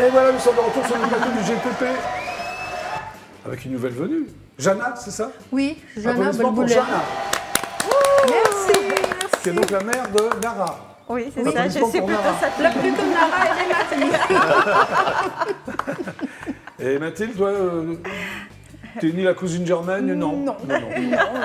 Et voilà, nous sommes de retour sur le plateau du GTP avec une nouvelle venue. Jana, c'est ça? Oui, Jana Applaudissements pour Belbouler. Jana, Merci, qui est donc la mère de Nara. Oui, c'est Oui, ça, je applaudissements suis pour plutôt Nara. satisfaite. Plus que Nara, elle est Mathilde. Et Mathilde, toi, t'es ni la cousine germaine? Non. Non.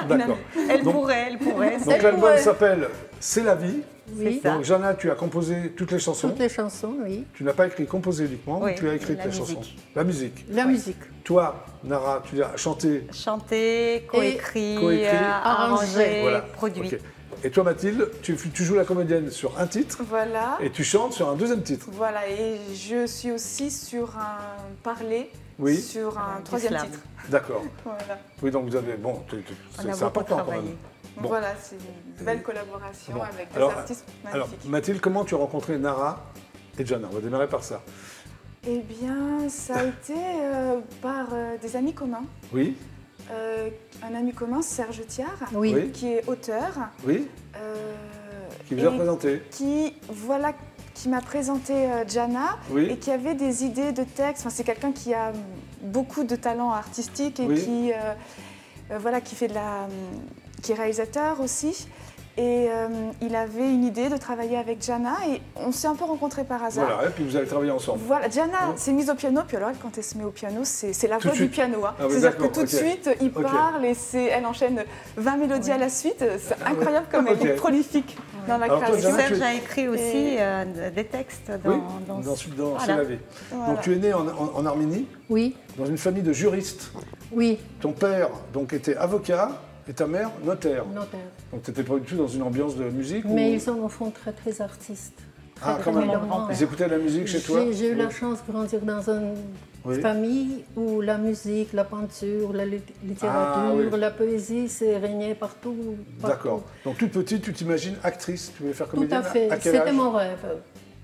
D'accord. Elle Donc- pourrait. Donc l'album pourrait. s'appelle C'est la vie. Oui, ça. Donc Jana, tu as composé toutes les chansons. toutes les chansons, oui. Tu n'as pas écrit composé uniquement, Oui, tu as écrit la les musique. chansons. La musique. La musique. Toi, Nara, tu as chanté. Chanter, coécrit, coécrit, arrangé, Voilà. produit. Ok. Et toi, Mathilde, tu joues la comédienne sur un titre Voilà, et tu chantes sur un deuxième titre. voilà, et je suis aussi sur un parler, Oui. sur un Du troisième slam. titre. D'accord. Voilà, Oui, donc vous avez. Bon, On a c'est beaucoup important quand travaillé. même. Bon. voilà, c'est une belle collaboration Bon. avec des Alors, artistes Alors, magnifiques. Mathilde, comment tu as rencontré Nara et Jana? On va démarrer par ça. Eh bien, ça a été par des amis communs. Oui, Un ami commun, Serge Thiard, Oui. Oui. qui est auteur, oui, qui vous a et présenté. qui m'a présenté Jana Oui. et qui avait des idées de texte. Enfin, c'est quelqu'un qui a beaucoup de talent artistique et Oui. qui fait qui est réalisateur aussi. Et il avait une idée de travailler avec Jana et on s'est un peu rencontrés par hasard. Voilà, et puis vous allez travailler ensemble. Voilà, Jana Oui. s'est mise au piano, puis alors quand elle se met au piano, c'est la Tout de voix du suite. piano. Hein. Ah oui, C'est-à-dire que d'accord, tout de ok. suite, il Ok. parle et elle enchaîne 20 mélodies à la suite. C'est incroyable comme Ok. elle est prolifique dans la Alors toi, création. Jana, Serge tu- a écrit aussi des textes Oui, dans C'est Voilà. la vie. Voilà. Donc tu es né en Arménie, Oui, dans une famille de juristes. oui, Ton père donc était avocat et ta mère notaire. notaire. Donc tu n'étais pas du tout dans une ambiance de musique Mais ou- ils sont au fond très, très artistes. Ah, Très, quand très même. mélomans. Ils écoutaient la musique chez toi? J'ai eu Oui. la chance de grandir dans une Oui. famille où la musique, la peinture, la littérature, Ah, oui. la poésie, c'est régné partout. partout. D'accord. Donc toute petite, tu t'imagines actrice, tu voulais faire Tout comédienne à fait. À quel C'était âge? mon rêve.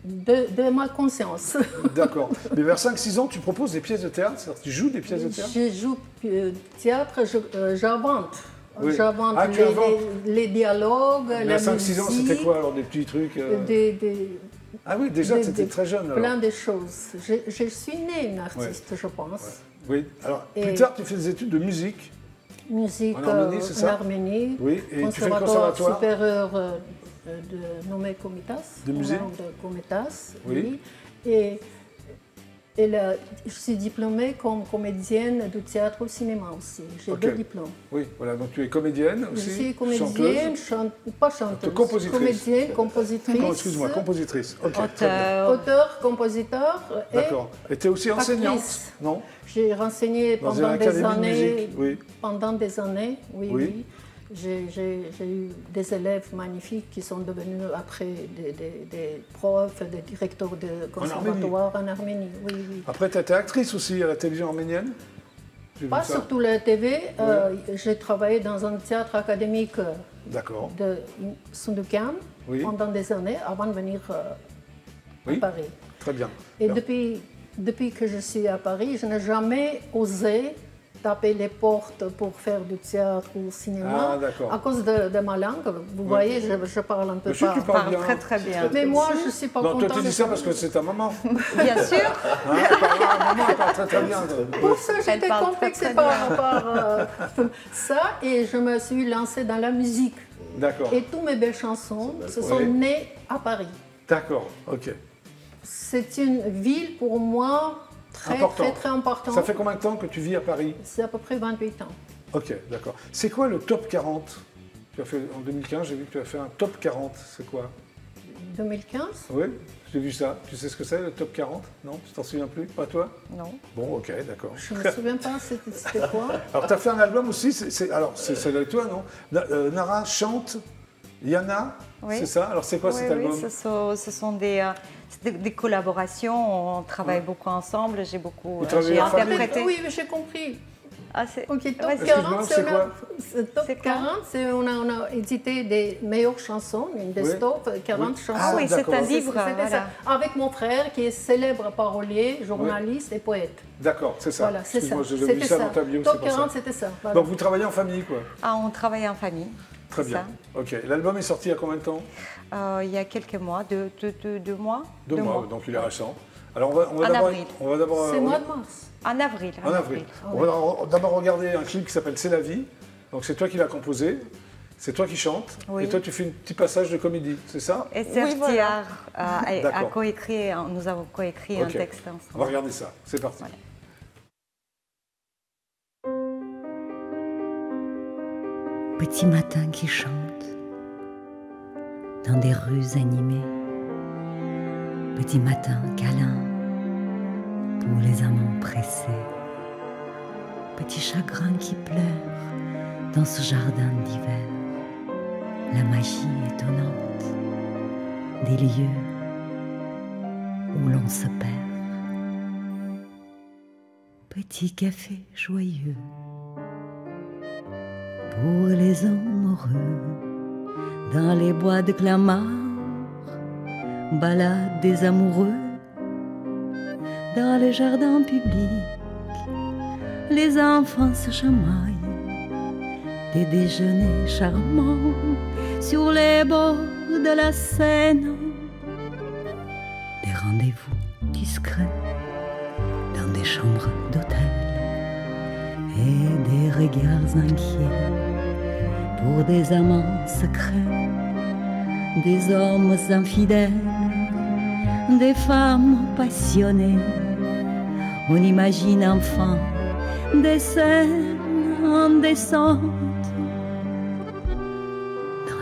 De ma conscience. D'accord. Mais vers 5-6 ans, tu proposes des pièces de théâtre, c'est-à-dire que tu joues des pièces de théâtre? Je joue théâtre, j'invente. Oui. J'invente Ah, tu inventes. les dialogues, Mais la à 5-6 ans, musique, c'était quoi alors, des petits trucs Ah oui, déjà, des- c'était des- très jeune alors. plein de choses. Je suis née une artiste, je pense. Oui. Alors, plus Et- tard, tu fais des études de musique. Musique En Arménie, c'est ça? en Arménie. Oui, et tu fais le Conservatoire conservatoire supérieur de nommé Comitas. De musique? De Comitas, Oui. oui. Et là, je suis diplômée comme comédienne de théâtre au cinéma aussi. J'ai Ok. 2 diplômes. Oui, voilà, donc tu es comédienne aussi. Je suis comédienne, pas chanteuse. Compositrice. Comédienne, compositrice. Non, excuse-moi, compositrice. Ok, très bien. Auteur, compositeur et D'accord. Et tu es aussi enseignante, actrice. non? J'ai renseigné Dans une pendant des académie de années. musique, oui. Pendant des années, oui. Oui. oui. J'ai eu des élèves magnifiques qui sont devenus après des profs, des directeurs de conservatoire en Arménie. Oui, oui. Après, tu étais actrice aussi à la télévision arménienne? J'ai vu Pas ça. surtout la TV, j'ai travaillé dans un théâtre académique D'accord. de Sundukan Oui. pendant des années avant de venir Oui. à Paris. Très bien. Et Alors, depuis que je suis à Paris, je n'ai jamais osé taper les portes pour faire du théâtre ou du cinéma Ah, d'accord. à cause de ma langue. Vous voyez, je parle un peu Monsieur, tu pas. parles bien. Très très bien. Mais moi, je ne suis pas Non, toi, contente tu de dis ça parce que c'est ta maman. Bien sûr. Hein, maman, elle parle très très bien. Pour ça, Elle j'étais parle complexée très, très par ça et je me suis lancée dans la musique. D'accord. Et toutes mes belles chansons se sont Oui. nées à Paris. D'accord, ok. C'est une ville pour moi très, Important. très, très importante. Ça fait combien de temps que tu vis à Paris? C'est à peu près 28 ans. Ok, d'accord. C'est quoi le top 40? Tu as fait, en 2015, j'ai vu que tu as fait un top 40. C'est quoi? 2015 Oui, j'ai vu ça. Tu sais ce que c'est, le top 40? Non? Tu t'en souviens plus? Pas toi? Non. Bon, ok, d'accord. Je ne me souviens pas, c'était quoi. Alors, tu as fait un album aussi, alors c'est avec toi, non? Nara chante, Yana, Oui. c'est ça? Alors, c'est quoi cet Oui, album? ce sont des collaborations. On travaille beaucoup ensemble. J'ai beaucoup Vous travaillez j'ai en famille? interprété. Oui, mais j'ai compris. Ah, c'est Ok, top vas-y. 40, Excuse-moi, c'est quoi? Top C'est quoi 40, on a édité des meilleures chansons, une des Oui. top 40 chansons. Ah oui, c'est d'accord. un livre. C'était Voilà. ça. Avec mon frère qui est célèbre parolier, journaliste et poète. D'accord, c'est ça. Voilà, c'est ça. Excuse-moi, j'ai vu C'était ça dans ta bio, c'est Top pour 40, ça. c'était ça. Voilà. Donc, vous travaillez en famille, quoi? Ah, on travaille en famille. Très c'est bien. Ok. L'album est sorti il y a combien de temps? ça. Il y a quelques mois, deux mois. 2 mois, donc il est récent. Alors on va d'abord. C'est mois de mars. En avril. En avril. On va d'abord regarder un clip qui s'appelle C'est la vie. Donc c'est toi qui l'as composé, c'est toi qui chantes, oui. et toi tu fais un petit passage de comédie, c'est ça? Et Serge Thiard a coécrit, nous avons coécrit un texte ensemble. On va regarder ça, c'est parti. Voilà. Petit matin qui chante dans des rues animées, petit matin câlin pour les amants pressés, petit chagrin qui pleure dans ce jardin d'hiver, la magie étonnante des lieux où l'on se perd. Petit café joyeux pour les amoureux, dans les bois de Clamart, balade des amoureux, dans les jardins publics, les enfants se chamaillent. Des déjeuners charmants sur les bords de la Seine, des rendez-vous discrets dans des chambres d'hôtel et des regards inquiets pour des amants secrets, des hommes infidèles, des femmes passionnées. On imagine enfin des scènes indécentes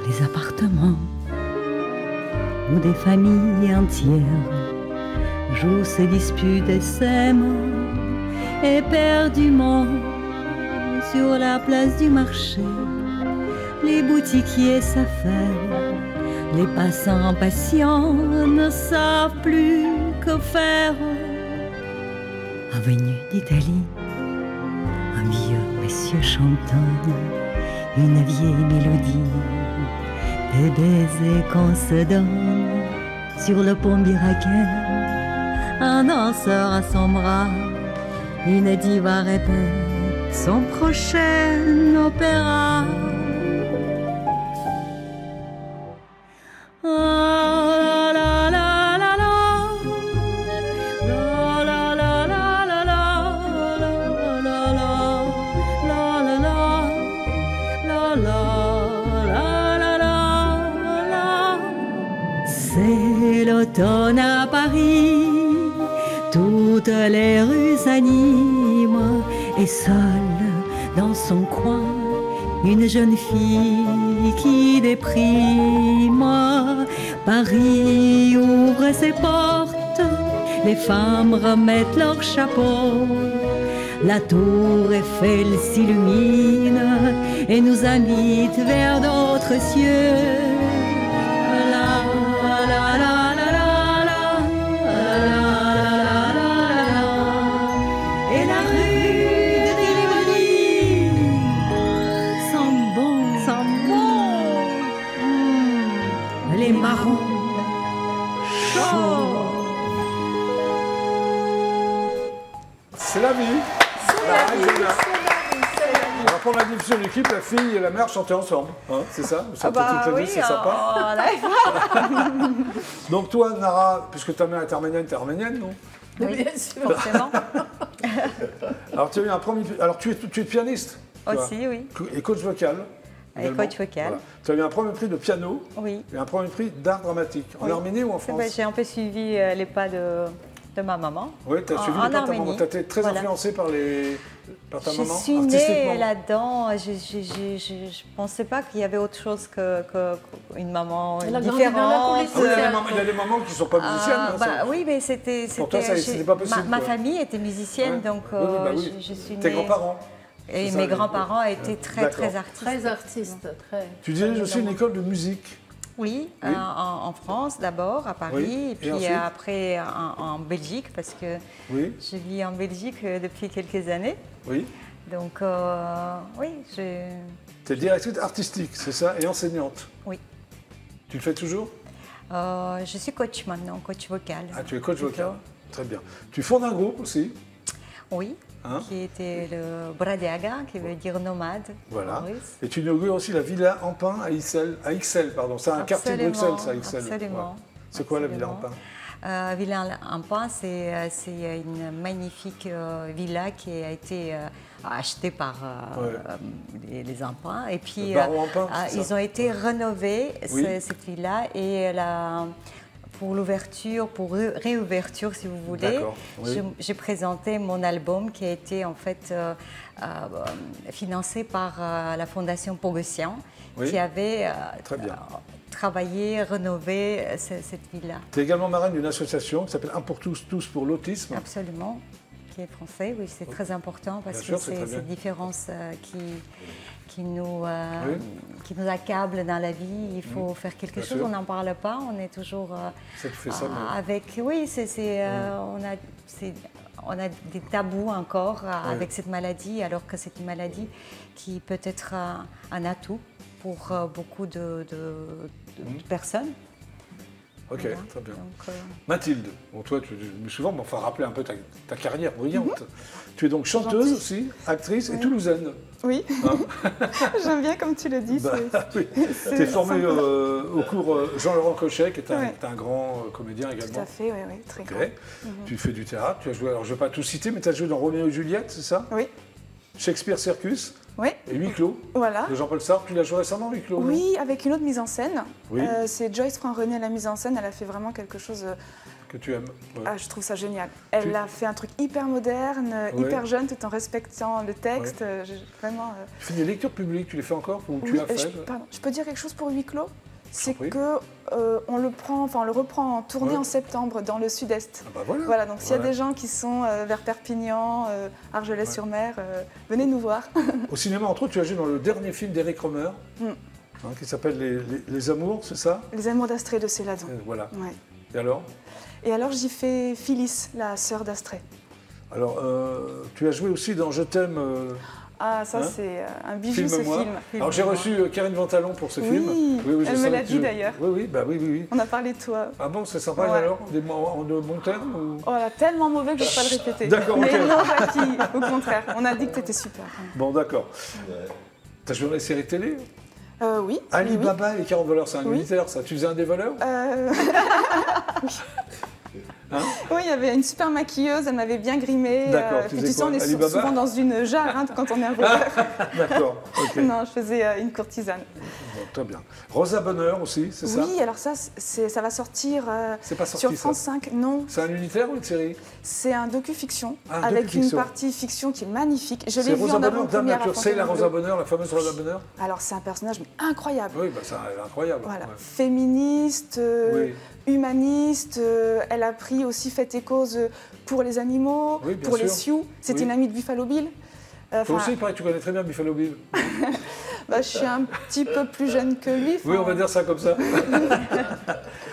des appartements où des familles entières jouent, se disputent et s'aiment éperdument sur la place du marché. Les boutiquiers s'affairent, les passants impatients ne savent plus que faire. Avenue d'Italie, un vieux monsieur chantonne une vieille mélodie. Des baisers qu'on se donne sur le pont Biraken, un danseur à son bras, une diva répète son prochain opéra. C'est l'automne à Paris, toutes les rues s'animent, et seule dans son coin, une jeune fille qui déprime. Paris ouvre ses portes, les femmes remettent leurs chapeaux, la tour Eiffel s'illumine et nous invite vers d'autres cieux. Les marrons chauds. C'est la vie. C'est la vie. Alors pour la diffusion du clip, la fille et la mère chantaient ensemble, hein, c'est ça? Ah bah toutes les oui, deux, c'est sympa. Donc toi, Nara, puisque ta mère est arménienne, t'es arménienne, non? Oui, bien sûr. Forcément. Alors tu as eu un premier... Alors tu es pianiste? Aussi, oui. Et coach vocal? Et coach vocal. Voilà. Tu as eu un premier prix de piano, oui. Et un premier prix d'art dramatique. En Arménie ou en France? J'ai un peu suivi les pas de ma maman. Oui, tu as suivi les pas de ta maman. Tu as été très influencée par ta maman? Je suis née là-dedans. Je ne pensais pas qu'il y avait autre chose qu'une maman différente. Il y a des mamans qui ne sont pas musiciennes. Oui, mais c'était... Pour toi, c'était pas possible. Ma famille était musicienne, donc je suis née... Tes grands-parents? Et mes grands-parents étaient très artistes. Très artistes, très. Tu dirige aussi une école de musique? Oui, en France d'abord, à Paris, et puis après en Belgique, parce que je vis en Belgique depuis quelques années. Oui. Donc, oui, je... Tu es directrice artistique, c'est ça, et enseignante? Oui. Tu le fais toujours? Je suis coach maintenant, coach vocal. Ah, tu es coach vocal, très bien. Tu fondes un groupe aussi? Oui. Qui était le Bradiaga, qui veut dire nomade. Voilà. Et tu inaugures aussi la Villa Ampin à Ixelles, pardon. C'est un quartier de Bruxelles, ça, Ixelles. Absolument. Ouais. C'est quoi la Villa Ampin? Villa Ampin, c'est une magnifique villa qui a été achetée par les Ampin. Et puis, ils ont été rénovés, cette villa, et pour l'ouverture, pour réouverture, si vous voulez, j'ai présenté mon album qui a été en fait financé par la Fondation Pogosyan, qui avait travaillé, rénové cette villa. Tu es également marraine d'une association qui s'appelle Un pour tous, tous pour l'autisme. Absolument, qui est français, oui, c'est très important parce que c'est cette différence qui nous accable dans la vie. Il faut faire quelque chose, on n'en parle pas, on est toujours avec... Oui, on a des tabous encore avec cette maladie, alors que c'est une maladie qui peut être un atout pour beaucoup de personnes. Ok, voilà. Très bien. Donc, Mathilde, bon, toi, tu me souvent m'en faire rappeler un peu ta carrière brillante. Tu es donc chanteuse aussi, actrice et toulousaine. Oui, hein? J'aime bien comme tu le dis. Tu es formée au cours Jean-Laurent Cochet, qui est un grand comédien également. Tout à fait, oui, très grand. Tu fais du théâtre, tu as joué, alors je ne vais pas tout citer, mais tu as joué dans Roméo et Juliette, c'est ça? Oui. Shakespeare Circus. Oui. Et Huis clos. Voilà. De Jean-Paul Sartre, tu l'as joué récemment, Huis clos? Oui, avec une autre mise en scène. Oui. C'est Joyce Franc-René à la mise en scène. Elle a fait vraiment quelque chose que tu aimes. Ouais. Ah, je trouve ça génial. Elle a fait un truc hyper moderne, hyper jeune, tout en respectant le texte. Vraiment. Tu fais des lectures publiques, tu les fais encore ou tu as fait? Je peux dire quelque chose pour Huis clos? C'est que on le reprend en tournée en septembre dans le sud-est. Ah bah voilà. Donc s'il y a des gens qui sont vers Perpignan, Argelès-sur-Mer, venez nous voir. Au cinéma, entre autres, tu as joué dans le dernier film d'Éric Rohmer, qui s'appelle Les Amours, c'est ça? Les Amours d'Astrée de Céladon. Voilà. Ouais. Et alors j'y fais Phyllis, la sœur d'Astrée. Alors, tu as joué aussi dans Je t'aime. Ah, ça, c'est un bijou, ce film. Alors, j'ai reçu Karine Vantalon pour ce film. Oui, elle me l'a dit d'ailleurs. Oui. On a parlé de toi. Ah bon, c'est sympa, alors de bons termes ou... Oh là, tellement mauvais que je ne vais pas le répéter. D'accord, mais non, Jackie, au contraire. On a dit que tu étais super. Bon, d'accord. Tu as joué dans les séries télé? Oui. Ali Baba et les 40 voleurs, c'est un militaire, ça. Tu faisais un des voleurs? Oui, il y avait une super maquilleuse, elle m'avait bien grimée. D'accord. Puis tu sais, on est souvent dans une jarre quand on est un voleur. D'accord. Okay. Non, je faisais une courtisane. Bon, très bien. Rosa Bonheur aussi, c'est ça? Oui, alors ça va sortir sur France 5. Non. C'est un unitaire ou une série? C'est un docu-fiction avec une partie fiction qui est magnifique. Je l'ai vu Rosa en avant-première. C'est la Rosa Bonheur, la fameuse Rosa Bonheur? Alors c'est un personnage incroyable. Oui, c'est incroyable. Voilà. Féministe. Humaniste, elle a pris aussi fait et cause pour les animaux, pour les Sioux. C'était une amie de Buffalo Bill. Toi aussi, il paraît que tu connais très bien Buffalo Bill. Je suis un petit peu plus jeune que lui. Oui, on va dire ça comme ça.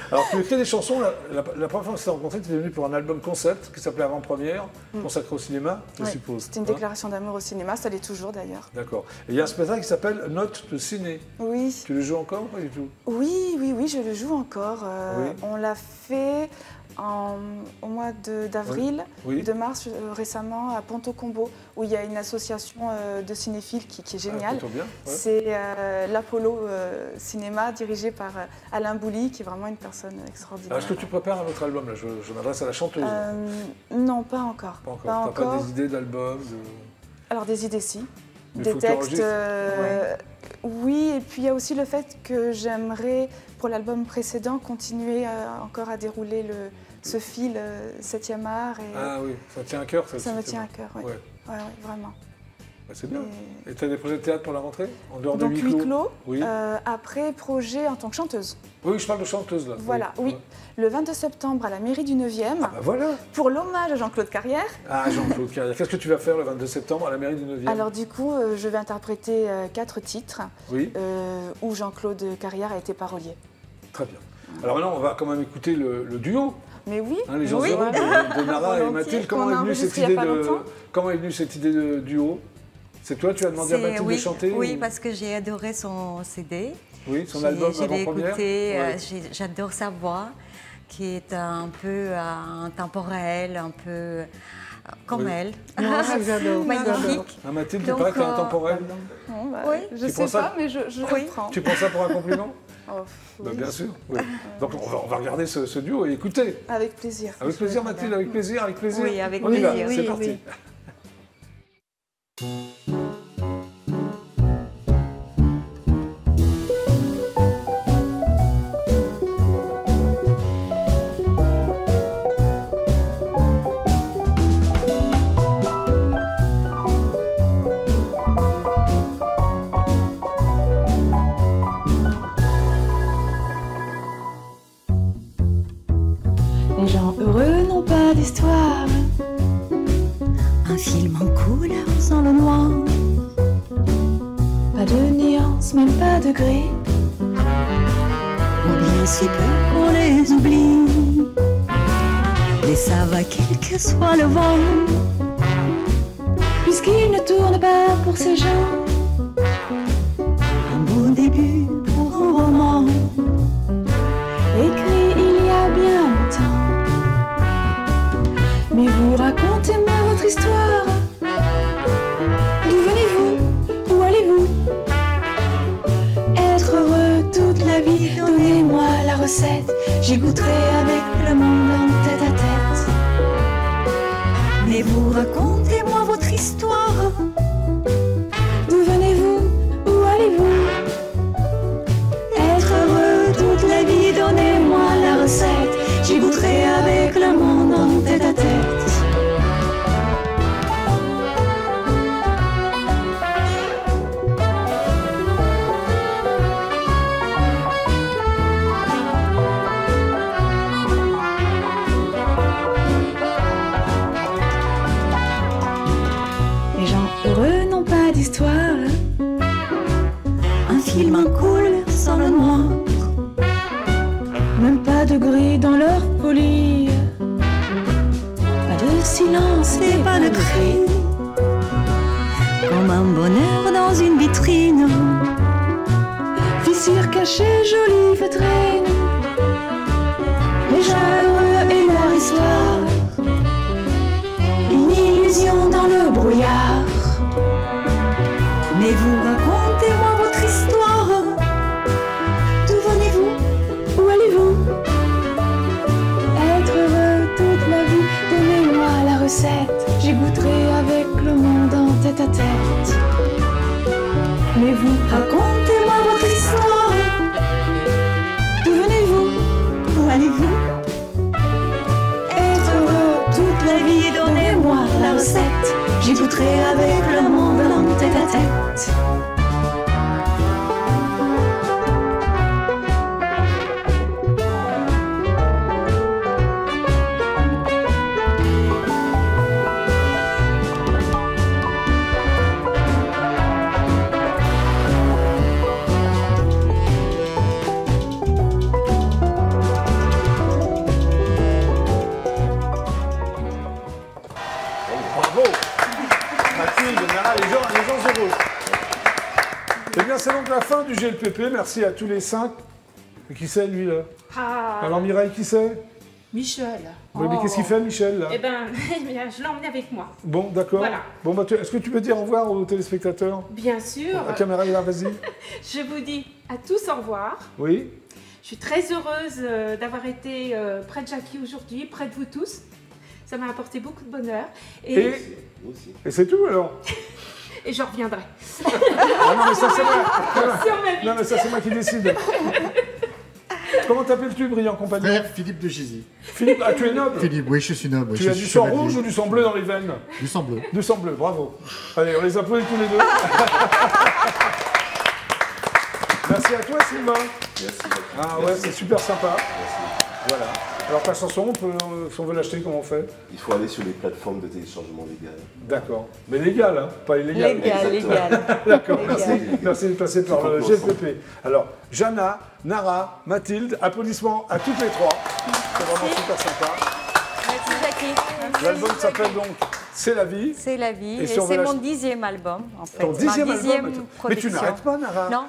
Alors, tu écris des chansons. La première fois que tu t'es rencontré, tu es venu pour un album concept qui s'appelait Avant-Première, consacré au cinéma, je suppose. C'était une déclaration d'amour au cinéma, ça l'est toujours d'ailleurs. D'accord. Et il y a un spectacle qui s'appelle Notes de ciné. Oui. Tu le joues encore ou pas du tout? Oui, je le joue encore. On l'a fait au mois d'avril, de mars récemment à Ponto-Combo, où il y a une association de cinéphiles qui est géniale. C'est l'Apollo Cinéma, dirigé par Alain Bouly, qui est vraiment une personne extraordinaire. Est-ce que tu prépares un autre album là? Je m'adresse à la chanteuse. Non, pas encore. Tu n'as pas des idées d'albums Alors des idées, si. Des textes. Oui, et puis il y a aussi le fait que j'aimerais, pour l'album précédent, continuer encore à dérouler ce fil 7e art. Ah oui, ça tient à cœur, ça me tient à cœur, oui. Ouais, vraiment. C'est bien. Et tu as des projets de théâtre pour la rentrée? En dehors de Huis clos. Oui. Après, projet en tant que chanteuse. Oui, je parle de chanteuse là. Voilà, oui. Le 22 septembre à la mairie du 9e. Ah bah voilà. Pour l'hommage à Jean-Claude Carrière. Ah, Jean-Claude Carrière. Qu'est-ce que tu vas faire le 22 septembre à la mairie du 9e? Alors du coup, je vais interpréter 4 titres où Jean-Claude Carrière a été parolier. Très bien. Alors maintenant, on va quand même écouter le duo. Mais oui. Les gens heureux de Nara et Mathilde. Comment est venue cette idée de duo? C'est toi, tu as demandé à Mathilde de chanter? Oui, parce que j'ai adoré son CD. Oui, son album avant-première. Je l'ai écouté, j'adore sa voix, qui est un peu intemporelle, un peu comme elle. Moi aussi, j'adore. Magnifique. Mathilde, tu paraît que tu es intemporelle? Je ne sais pas, mais je reprends. Tu prends ça pour un compliment? Bah, bien sûr. Oui. Donc on va regarder ce duo et écouter. Avec plaisir. Avec plaisir, Mathilde, avec plaisir, avec plaisir. Oui, avec on y va, plaisir. c'est parti. Les gens heureux n'ont pas d'histoire. Un film en couleur sans le noir. Pas de nuance, même pas de gris. Ou bien si peu qu'on les oublie. Et ça va quel que soit le vent. Puisqu'ils ne tournent pas pour ces gens. Un beau début pour un roman. Écrit il y a bien longtemps. Mais vous racontez-moi votre histoire. D'où venez-vous? Où allez-vous? Être heureux toute la vie, donnez-moi la recette. J'y goûterai avec le monde en tête à tête. Mais vous racontez-moi votre histoire. D'où venez-vous? Où allez-vous? Être heureux toute la vie, donnez-moi la recette. J'y goûterai avec le monde en tête à tête. Les gens heureux n'ont pas d'histoire. Un film en couleur sans le noir. Même pas de gris dans leur folie. Pas de silence Et pas de cri. Comme un bonheur dans une vitrine. fissures cachées, jolie vitrine. Les gens heureux et leur histoire. Une illusion dans le brouillard. Mais vous racontez-moi votre histoire. D'où venez-vous? Où allez-vous? Être heureux toute la vie, donnez-moi la recette. J'y goûterai avec le monde en tête à tête. Mais vous Racontez-moi votre histoire. d'où venez-vous? Où allez-vous? Être heureux toute la vie, donnez-moi la recette. J'y goûterai avec le monde en tête à tête. Bravo Mathilde, Nara, les gens heureux. Eh bien, c'est donc la fin du GLPP. Merci à tous les 5. Et qui c'est, lui, là? Alors, Mireille, qui c'est? Michel. Oui, mais qu'est-ce qu'il fait, Michel, là? Eh ben, je l'ai emmené avec moi. Bon, d'accord. Voilà. Bon, bah, est-ce que tu peux dire au revoir aux téléspectateurs? Bien sûr. La caméra est là, vas-y. Je vous dis à tous au revoir. Oui. Je suis très heureuse d'avoir été près de Jackie aujourd'hui, près de vous tous. Ça m'a apporté beaucoup de bonheur. Et c'est tout, alors? Et je reviendrai. Ah non, mais ça, c'est moi. Sur ma vie. Non, mais ça, c'est moi qui décide. Comment t'appelles-tu, brillant compagnon? Frère Philippe de Gizy. Philippe, ah, tu es noble? Philippe, oui, je suis noble. Tu as du sang rouge ou du sang bleu dans les veines? Du sang bleu. Du sang bleu, bravo. Allez, on les applaudit tous les deux. Merci à toi, Sylvain. Merci. Ah ouais, c'est super sympa. Merci. Voilà. Alors ta chanson, si on veut l'acheter, comment on fait? Il faut aller sur les plateformes de téléchargement légales. D'accord. Mais légal, hein, pas illégal. Légal. D'accord, merci de passer par le GLPP. Alors, Jana, Nara, Mathilde, applaudissements à toutes les trois. C'est vraiment super sympa. Merci Jackie. L'album s'appelle donc C'est la vie. C'est la vie. Et Et si on veut c'est l'acheter- mon 10e album, en fait. Ton 10e Ma album? Mais tu production. n'arrêtes pas, Nara? Non.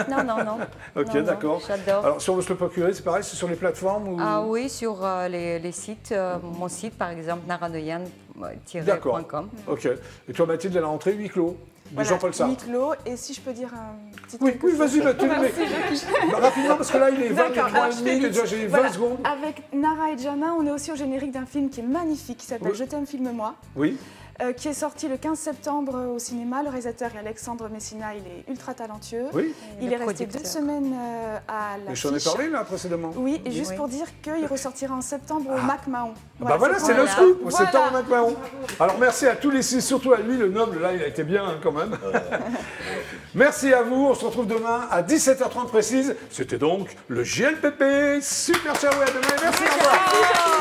Non. Ok, Non, d'accord. j'adore. Alors, si on veut se le procurer, c'est pareil, c'est sur les plateformes ou... Ah oui, sur les sites. Mon site, par exemple, naranoyan-.com. D'accord. Ok. Et toi, Mathilde, elle a rentré huis clos? de Jean-Paul Sartre. Niclot, et si je peux dire un petit Oui, vas-y, rapidement, parce que là, il est 23h30, déjà j'ai 20 secondes. Avec Nara et Jana, on est aussi au générique d'un film qui est magnifique, qui s'appelle Je t'aime, filme-moi. Oui. Qui est sorti le 15 septembre au cinéma. Le réalisateur est Alexandre Messina, il est ultra talentueux. Oui. Il est resté 2 semaines à l'affiche. J'en ai parlé là précédemment. Oui, et juste pour dire qu'il ressortira en septembre au Mac Mahon. Voilà, c'est le scoop, au septembre au Mac Mahon. Alors merci à tous les 6, surtout à lui, le noble, là, il a été bien quand même. Merci à vous, on se retrouve demain à 17h30 précise. C'était donc le JLPP. Super ciao et à demain, merci, au revoir.